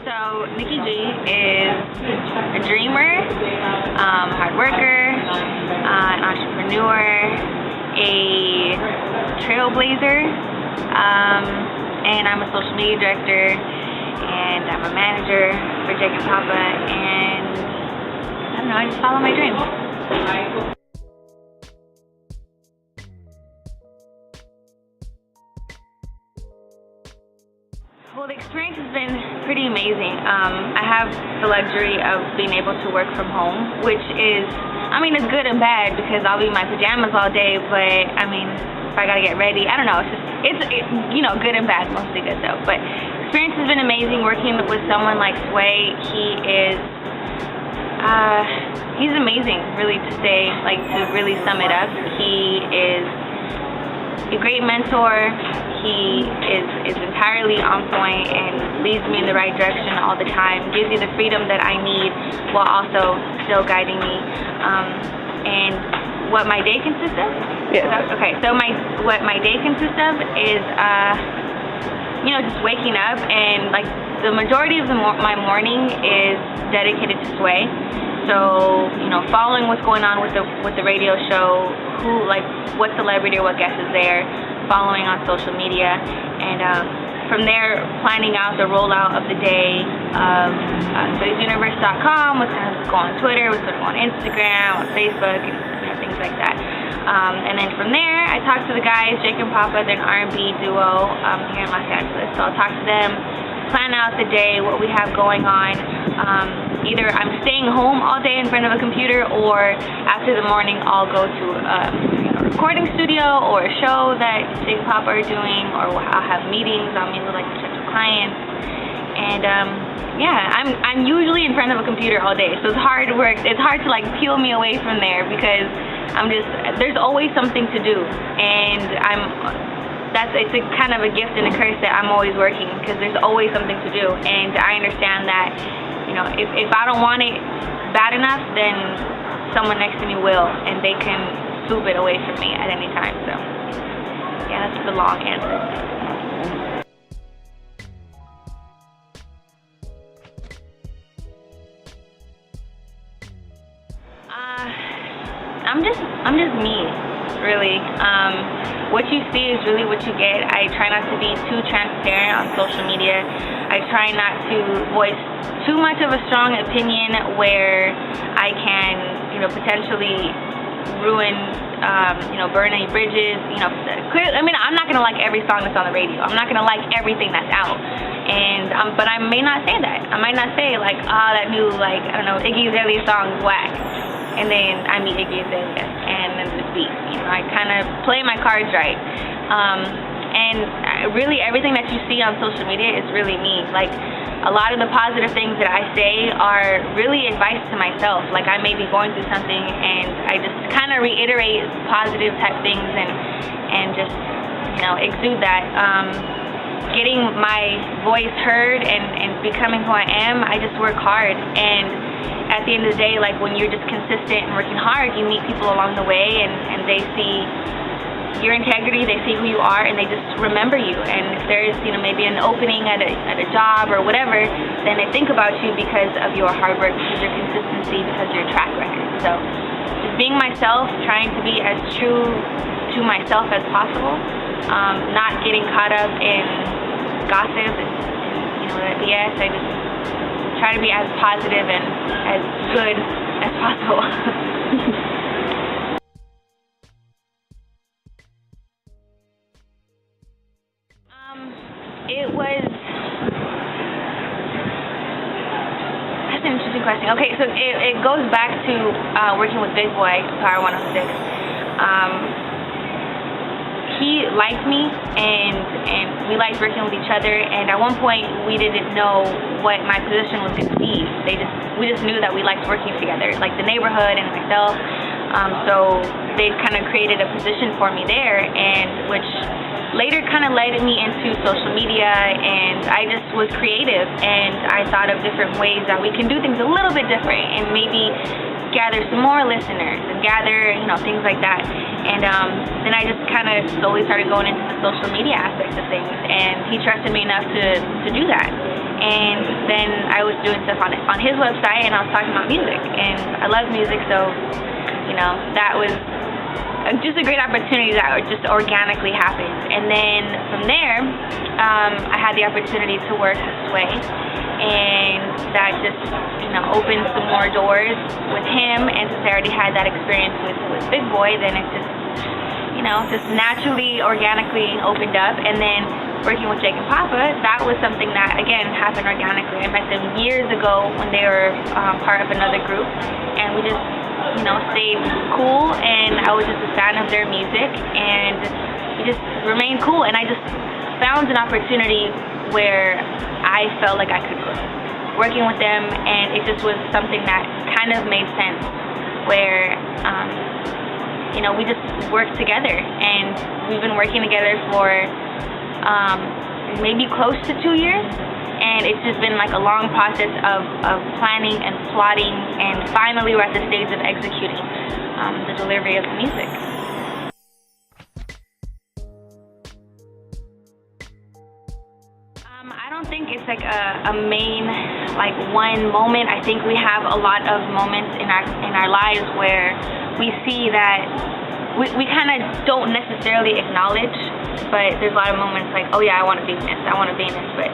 So Nicky G is a dreamer, hard worker, an entrepreneur, a trailblazer, and I'm a social media director, and I'm a manager for Jake and Papa, and I don't know, I just follow my dreams. Well, the experience has been pretty amazing. I have the luxury of being able to work from home, which is, I mean, it's good and bad because I'll be in my pajamas all day, but I mean, if I gotta get ready, I don't know, it's you know, good and bad, mostly good though. But experience has been amazing working with someone like Sway. He's amazing, really, to say, like, to really sum it up. He is a great mentor. He is entirely on point and leads me in the right direction all the time, gives you the freedom that I need while also still guiding me. And what my day consists of? Yes. Okay, so what my day consists of is, you know, just waking up, and like the majority of my morning is dedicated to Sway. So, you know, following what's going on with the radio show, who, like, what celebrity or what guest is there, following on social media, and from there planning out the rollout of the day of SwaysUniverse.com, what's going to go on Twitter, what's going to go on Instagram, on Facebook, and you know, things like that. And then from there, I talk to the guys, Jake and Papa. They're an R&B duo here in Los Angeles. So I'll talk to them, plan out the day, what we have going on. Either I'm staying home all day in front of a computer, or after the morning I'll go to a recording studio or a show that Jake and Papa are doing, or I'll have meetings. I'll meet with like potential clients, and yeah, I'm usually in front of a computer all day, so it's hard work. It's hard to like peel me away from there because there's always something to do, and it's a kind of a gift and a curse that I'm always working because there's always something to do, and I understand that, you know, if I don't want it bad enough, then someone next to me will, and they can swoop it away from me at any time. So yeah, that's the long answer. I'm just me, really. What you see is really what you get. I try not to be too transparent on social media. I try not to voice too much of a strong opinion where I can, you know, potentially ruin, you know, burn any bridges. You know, I mean, I'm not gonna like every song that's on the radio. I'm not gonna like everything that's out. And but I may not say that. I might not say like, oh, that new, like, I don't know, Iggy Azalea song is whack. And then I meet Iggy Azalea, and then this beat. You know, I kind of play my cards right. And really, everything that you see on social media is really me. Like, a lot of the positive things that I say are really advice to myself. Like, I may be going through something, and I just kind of reiterate positive type things, and just, you know, exude that. Getting my voice heard and becoming who I am, I just work hard. And at the end of the day, like, when you're just consistent and working hard, you meet people along the way, and they see your integrity, they see who you are, and they just remember you. And if there's, you know, maybe an opening at a job or whatever, then they think about you because of your hard work, because your consistency, because of your track record. So just being myself, trying to be as true to myself as possible, not getting caught up in gossip and you know, that BS. I just try to be as positive and as good as possible. That's an interesting question. Okay, so it goes back to working with Big Boy, Power 106. He liked me, and we liked working with each other, and at one point we didn't know what my position was going to be. We just knew that we liked working together, like the neighborhood and myself. So they kind of created a position for me there, and which later kind of led me into social media, and I just was creative, and I thought of different ways that we can do things a little bit different, and maybe gather some more listeners and gather, you know, things like that. And then I just kind of slowly started going into the social media aspect of things, and he trusted me enough to do that. And then I was doing stuff on his website, and I was talking about music, and I love music, so that was just a great opportunity that just organically happened. And then from there, I had the opportunity to work with Sway, and that just opened some more doors with him. And since I already had that experience with Big Boy, then it just naturally, organically opened up. And then working with Jake and Papa, that was something that again happened organically. I met them years ago when they were part of another group, and we just stayed cool, and I was just a fan of their music, and we just remained cool. And I just found an opportunity where I felt like I could grow working with them, and it just was something that kind of made sense, where we just worked together, and we've been working together for maybe close to 2 years. And it's just been like a long process of planning and plotting, and finally we're at the stage of executing the delivery of the music. I don't think it's like a main one moment. I think we have a lot of moments in our lives where we see that we kind of don't necessarily acknowledge, but there's a lot of moments like, oh yeah, I want to be in this, I want to be in this. But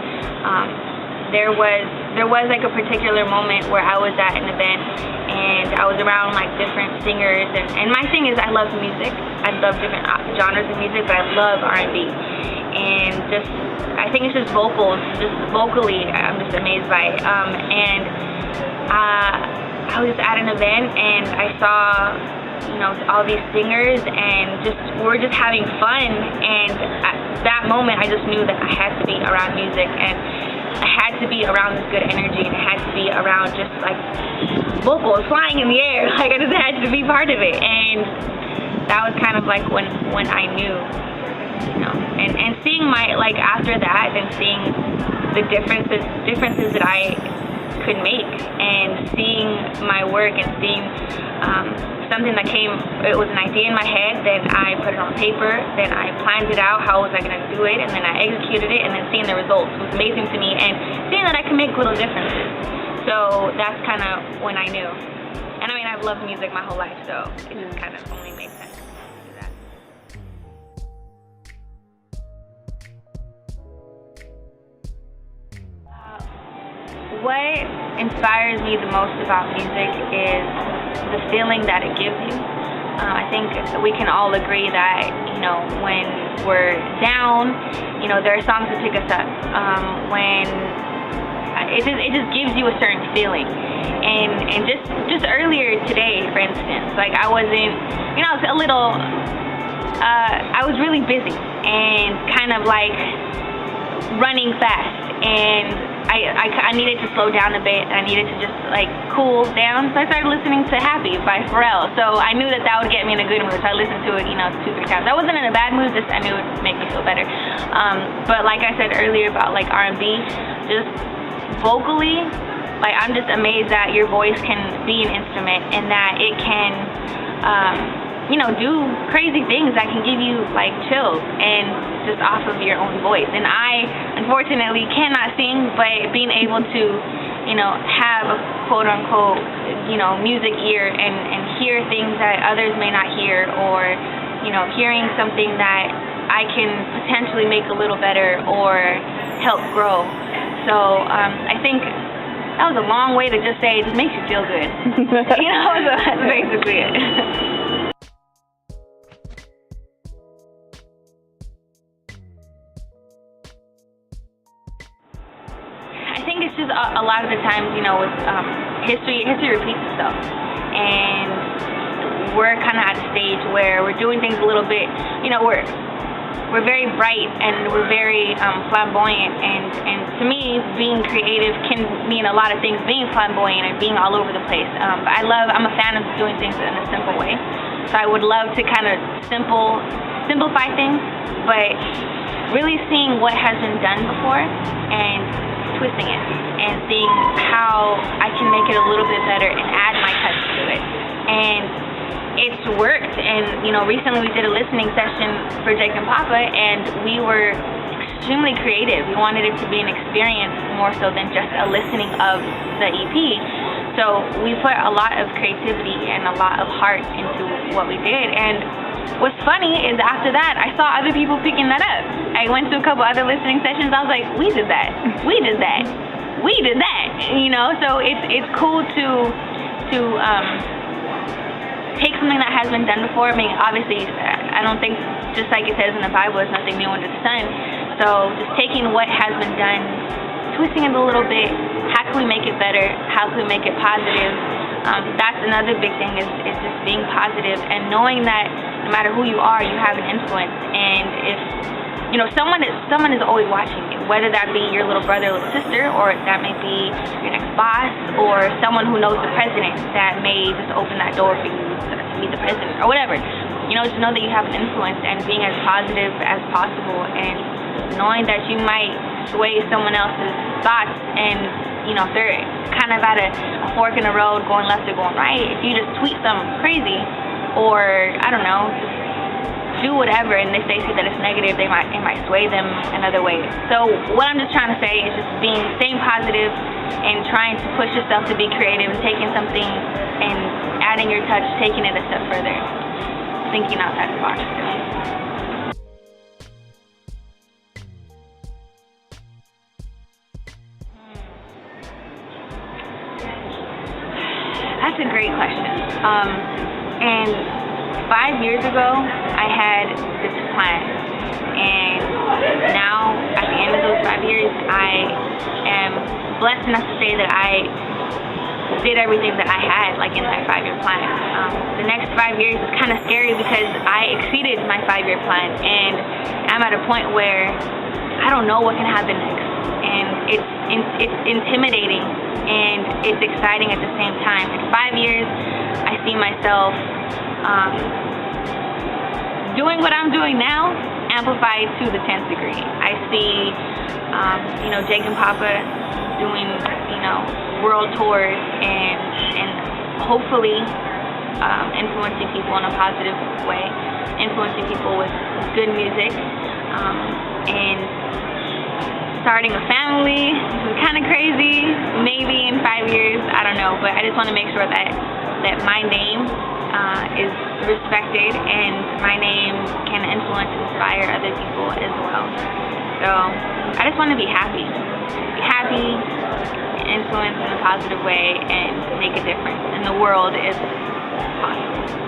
there was like a particular moment where I was at an event, and I was around like different singers, and my thing is I love music. I love different genres of music, but I love R&B, and I think it's just vocals. Just vocally, I'm just amazed by it. And I was at an event, and I saw all these singers, and we're just having fun. And at that moment, I just knew that I had to be around music, and I had to be around this good energy, and I had to be around just like vocals flying in the air. Like I just had to be part of it, and that was kind of like when I knew, and seeing after that, and seeing the differences that I could make, and seeing my work, and seeing something that came, it was an idea in my head, then I put it on paper, then I planned it out, how was I going to do it, and then I executed it, and then seeing the results was amazing to me, and seeing that I can make little differences. So that's kind of when I knew. And I mean, I've loved music my whole life, so it just kind of only made sense to do that. What inspires me the most about music is the feeling that it gives you. I think we can all agree that, when we're down, there are songs that pick us up. When it just gives you a certain feeling. And just earlier today, for instance, like I wasn't, I was really busy and kind of like running fast, and I needed to slow down a bit. I needed to just like cool down. So I started listening to Happy by Pharrell. So I knew that would get me in a good mood. So I listened to it, 2-3 times. I wasn't in a bad mood, just I knew it would make me feel better. But like I said earlier about like R&B, just vocally, like I'm just amazed that your voice can be an instrument, and that it can do crazy things that can give you like chills, and just off of your own voice. And I unfortunately cannot sing, but being able to have a quote unquote music ear, and hear things that others may not hear, or hearing something that I can potentially make a little better or help grow. So I think that was a long way to just say it just makes you feel good. So that's basically it. I think it's just a lot of the times, with history repeats itself, and we're kind of at a stage where we're doing things a little bit, we're very bright, and we're very flamboyant, and to me, being creative can mean a lot of things, being flamboyant and being all over the place. But I'm a fan of doing things in a simple way, so I would love to kind of simplify things, but really seeing what has been done before and twisting it, and seeing how I can make it a little bit better and add my touch to it. And it's worked. And recently we did a listening session for Jake and Papa, and we were extremely creative. We wanted it to be an experience more so than just a listening of the EP. So we put a lot of creativity and a lot of heart into what we did. And what's funny is after that, I saw other people picking that up. I went to a couple other listening sessions. I was like, we did that. We did that. We did that. You know, so it's cool to take something that has been done before. I mean, obviously, I don't think, just like it says in the Bible, there's nothing new under the sun. So just taking what has been done, twisting it a little bit. How can we make it better? How can we make it positive? That's another big thing is just being positive and knowing that no matter who you are, you have an influence. And if you know someone is always watching you, whether that be your little brother or little sister, or that may be your next boss, or someone who knows the president that may just open that door for you to meet the president or whatever. You know, just know that you have an influence, and being as positive as possible, and knowing that you might sway someone else's thoughts. And you know, if they're kind of at a fork in the road, going left or going right, if you just tweet something crazy, or I don't know, just do whatever, and if they see that it's negative, it might sway them another way. So what I'm just trying to say is just staying positive and trying to push yourself to be creative and taking something and adding your touch, taking it a step further, thinking outside the box. That's a great question. And 5 years ago, I had this plan, and now at the end of those 5 years, I am blessed enough to say that I did everything that I had, like in that 5-year plan. The next 5 years is kind of scary because I exceeded my 5-year plan, and I'm at a point where I don't know what can happen next, and it's intimidating and it's exciting at the same time. In 5 years, I see myself doing what I'm doing now, amplified to the 10th degree. I see, you know, Jake and Papa doing, you know, world tours and hopefully influencing people in a positive way, influencing people with good music, and starting a family. This is kind of crazy. Maybe in 5 years, I don't know, but I just want to make sure that my name is respected and my name can influence and inspire other people as well. So I just want to be happy, influence in a positive way, and make a difference in the world if possible.